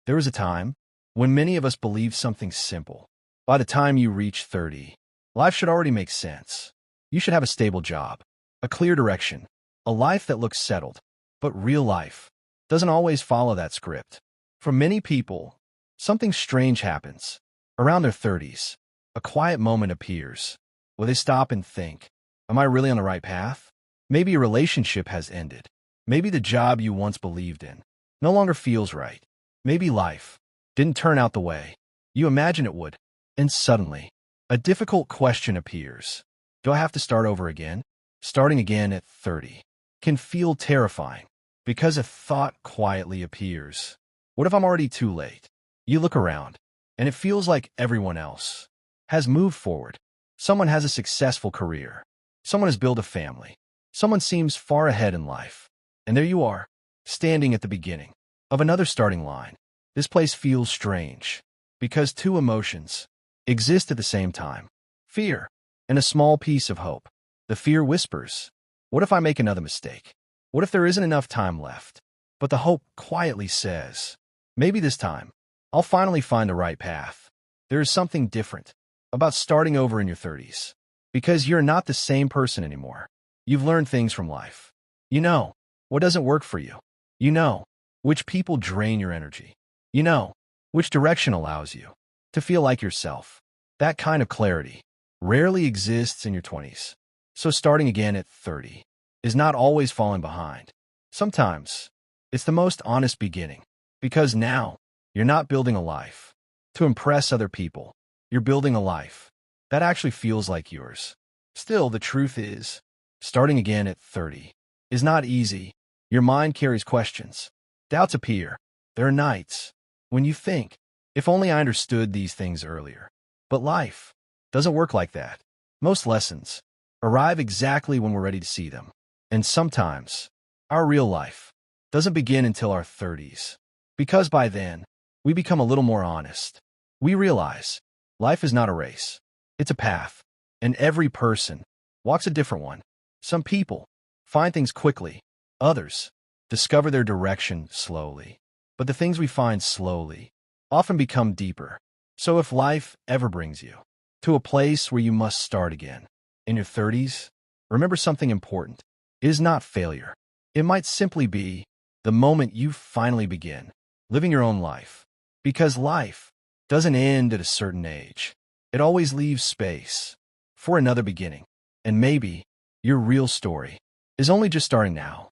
There was a time when many of us believed something simple. By the time you reach 30, life should already make sense. You should have a stable job, a clear direction, a life that looks settled. But real life doesn't always follow that script. For many people, something strange happens. Around their 30s, a quiet moment appears where they stop and think, am I really on the right path? Maybe a relationship has ended. Maybe the job you once believed in no longer feels right. Maybe life didn't turn out the way you imagined it would. And suddenly, a difficult question appears. Do I have to start over again? Starting again at 30 can feel terrifying because a thought quietly appears. What if I'm already too late? You look around, and it feels like everyone else has moved forward. Someone has a successful career. Someone has built a family. Someone seems far ahead in life. And there you are, standing at the beginning of another starting line. This place feels strange because two emotions exist at the same time. Fear and a small piece of hope. The fear whispers, what if I make another mistake? What if there isn't enough time left? But the hope quietly says, maybe this time, I'll finally find the right path. There is something different about starting over in your 30s because you're not the same person anymore. You've learned things from life. You know what doesn't work for you. You know which people drain your energy. You know which direction allows you to feel like yourself. That kind of clarity rarely exists in your 20s. So starting again at 30 is not always falling behind. Sometimes it's the most honest beginning because now you're not building a life to impress other people. You're building a life that actually feels like yours. Still, the truth is, starting again at 30 is not easy. Your mind carries questions. Doubts appear. There are nights when you think, if only I understood these things earlier. But life doesn't work like that. Most lessons arrive exactly when we're ready to see them. And sometimes, our real life doesn't begin until our 30s. Because by then, we become a little more honest. We realize life is not a race. It's a path. And every person walks a different one. Some people find things quickly. Others discover their direction slowly. But the things we find slowly often become deeper. So if life ever brings you to a place where you must start again in your 30s, remember something important. It is not failure. It might simply be the moment you finally begin living your own life. Because life doesn't end at a certain age. It always leaves space for another beginning. And maybe your real story is only just starting now.